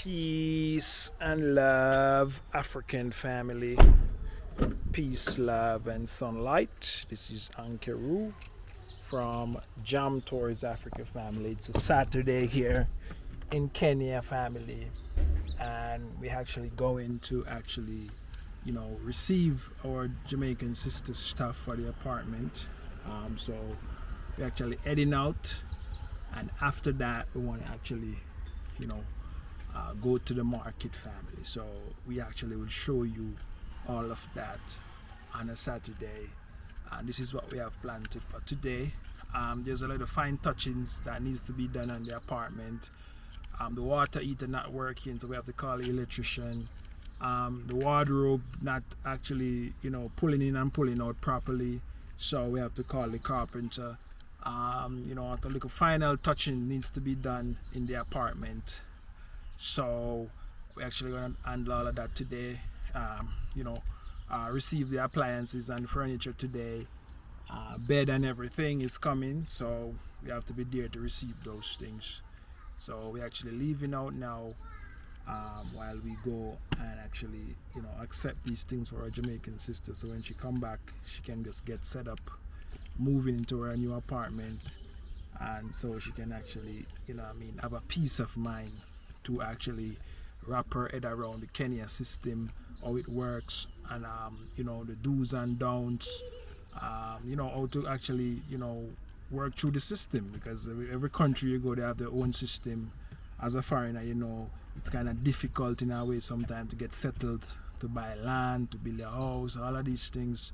Peace and love, African family. Peace, love, and sunlight. This is Ankeru from Jam Tours Africa family. It's a Saturday here in Kenya family, and we're actually going to receive our Jamaican sister stuff for the apartment. So we're actually heading out, and after that we want to actually, go to the market family. So we actually will show you all of that on a Saturday, and this is what we have planned for today. There's a lot of fine touchings that needs to be done on the apartment. The water heater not working, so we have to call the electrician. The wardrobe not actually pulling in and pulling out properly, so we have to call the carpenter. A little final touching needs to be done in the apartment, so we're actually going to handle all of that today. Receive the appliances and furniture today. Bed and everything is coming, so we have to be there to receive those things. So we're actually leaving out now, while we go and actually accept these things for our Jamaican sister, so when she come back she can just get set up, moving into her new apartment, and so she can actually have a peace of mind to actually wrap her head around the Kenya system, how it works, and the do's and don'ts, how to actually work through the system, because every country you go they have their own system. As a foreigner, it's kind of difficult in a way sometimes to get settled, to buy land, to build a house. All of these things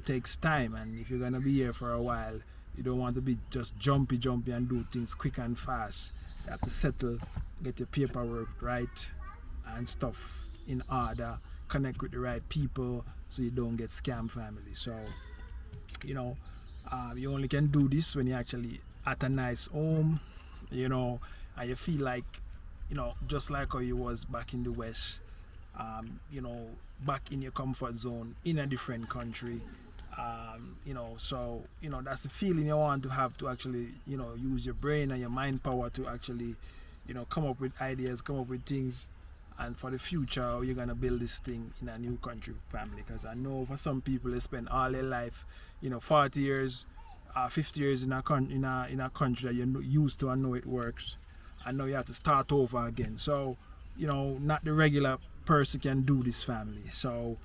takes time, and if you're gonna be here for a while, you don't want to be just jumpy and do things quick and fast. You have to settle, get your paperwork right and stuff in order, connect with the right people so you don't get scam family. So you only can do this when you're actually at a nice home, and you feel like just like how you was back in the West, back in your comfort zone in a different country. So that's the feeling you want to have, to actually use your brain and your mind power to actually come up with ideas, come up with things, and for the future how you're gonna build this thing in a new country family. Because I know for some people they spend all their life 40 years 50 years in a country that you're used to and know it works, and now you have to start over again. So not the regular person can do this family. So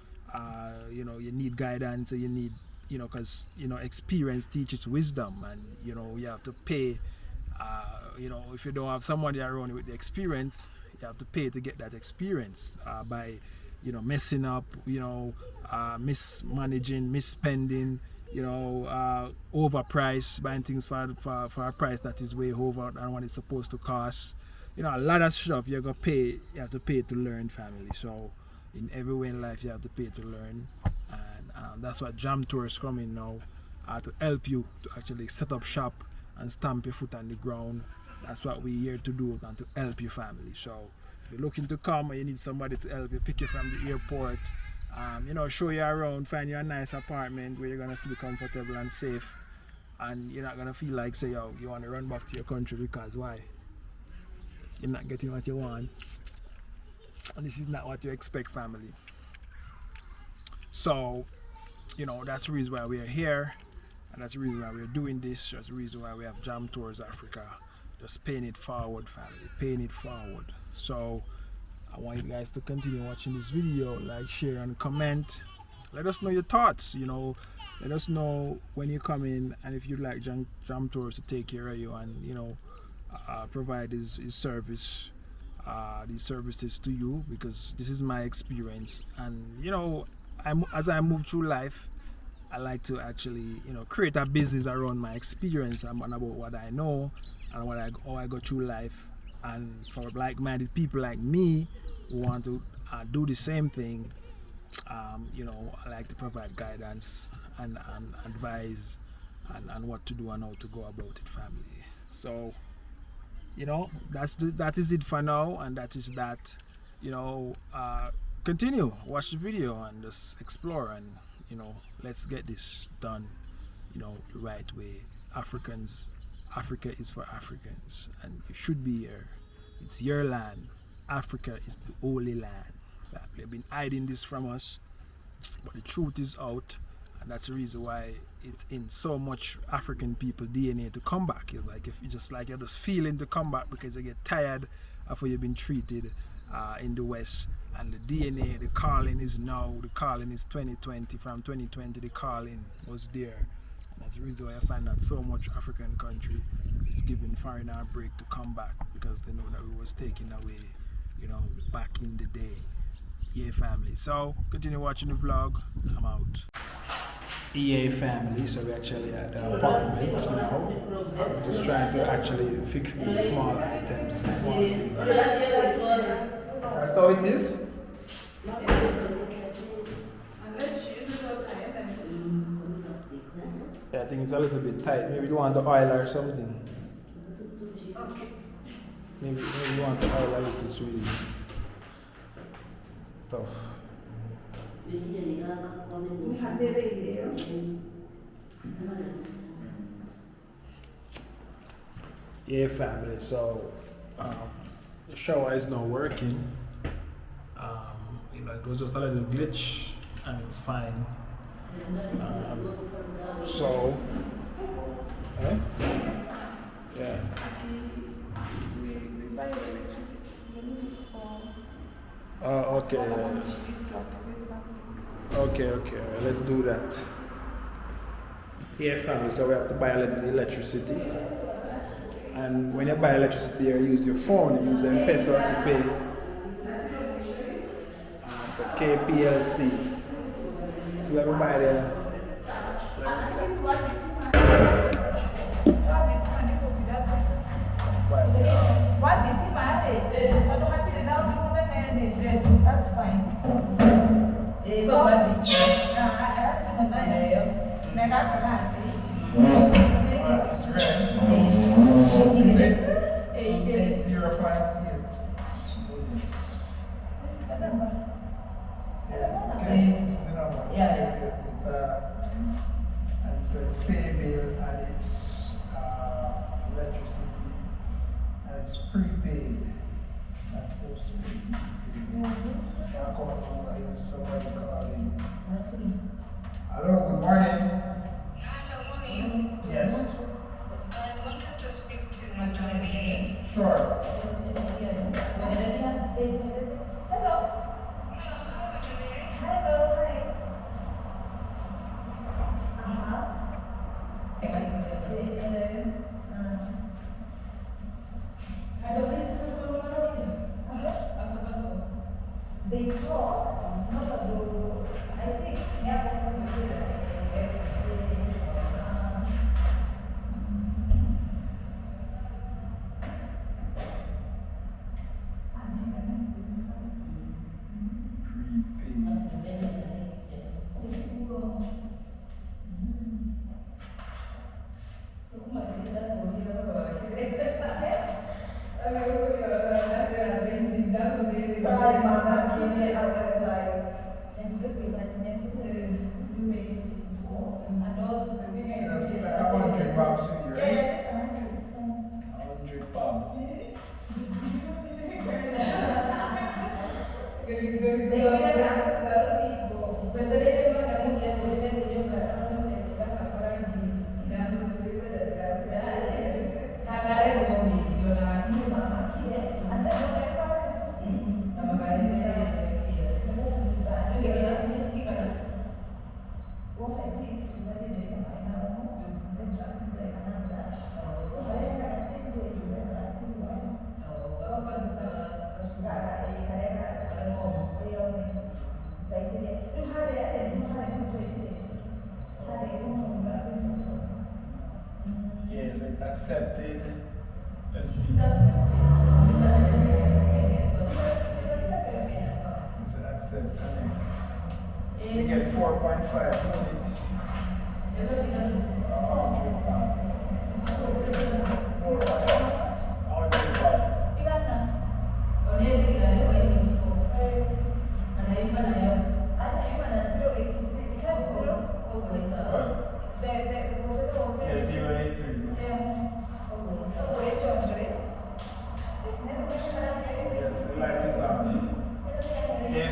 you need guidance, you need because experience teaches wisdom, and you have to pay. If you don't have somebody around you with the experience, you have to pay to get that experience by messing up, mismanaging, misspending, overpriced, buying things for a price that is way over than what it's supposed to cost. A lot of stuff you have to pay to learn family. So in every way in life you have to pay to learn, and that's what Jam Tours coming now, to help you to actually set up shop and stamp your foot on the ground. That's what we're here to do, and to help your family. So if you're looking to come or you need somebody to help you pick you from the airport, show you around, find you a nice apartment where you're gonna feel comfortable and safe, and you're not gonna feel like you want to run back to your country, because why? You're not getting what you want, and this is not what you expect family. So that's the reason why we're here, and that's the reason why we're doing this. That's the reason why we have Jam Tours Africa, just paying it forward family, paying it forward. So I want you guys to continue watching this video, like, share and comment. Let us know your thoughts, let us know when you come in, and if you'd like Jam Tours to take care of you and provide his service, these services to you, because this is my experience. And as I move through life, I like to actually create a business around my experience and about what I know and how I go through life. And for like-minded people like me who want to do the same thing, I like to provide guidance and advise and what to do and how to go about it family. So that is it for now, and that is that. Continue, watch the video and just explore, and let's get this done the right way. Africa is for Africans, and you should be here. It's your land, Africa is the Holy Land. They've been hiding this from us, but the truth is out, and that's the reason why it's in so much African people DNA to come back. It's like if you just like you're just feeling to come back because you get tired of how you've been treated in the West. And the DNA, the calling is now. The calling is 2020. From 2020, the calling was there. And that's the reason why I find that so much African country is giving foreigner a break to come back, because they know that we was taken away, you know, back in the day. Yeah, family. So continue watching the vlog. I'm out. EA family, so we're actually at the apartment now. I'm just trying to actually fix the small items, the small things. That's how it is. Yeah, I think it's a little bit tight. Maybe you want the oil or something. Okay. Maybe you want the oil a little, sweetie. Tough. Yeah, family. So the shower is not working. You know, it was just a little glitch, and it's fine. So, yeah. We buy electricity. We need it for. Okay. I want it to activate something. Okay. Let's do that. Yeah, family. So we have to buy a little electricity, and when you buy electricity, you use your phone. You use M-Pesa to pay for KPLC. So let me buy the. That's fine. And it says pay bill, and it's electricity, and it's prepaid. Not supposed to be prepaid. Account number is somebody calling. Hello, good morning. Hello, morning. Yes. I wanted to speak to Madam Mary. Sure. Hello. Hello, hi. They talk, not about, I think, Yes, it's accepted. Let's see. It's accept connect. You get 4.5 units. 0.83. Yes, the light is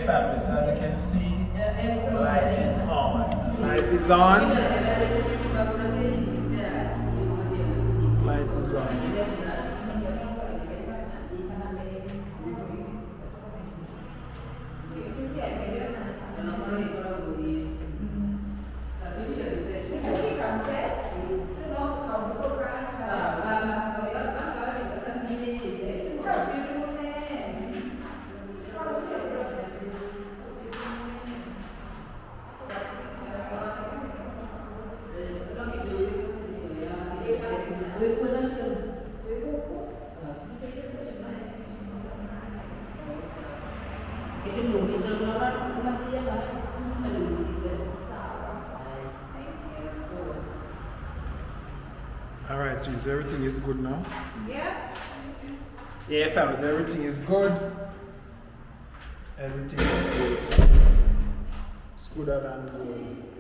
families, as you can see, the light is on. Light is on. Light is on. Alright, so everything is good now? Yeah. Yeah, families, everything is good. Everything is good. It's gooder than good.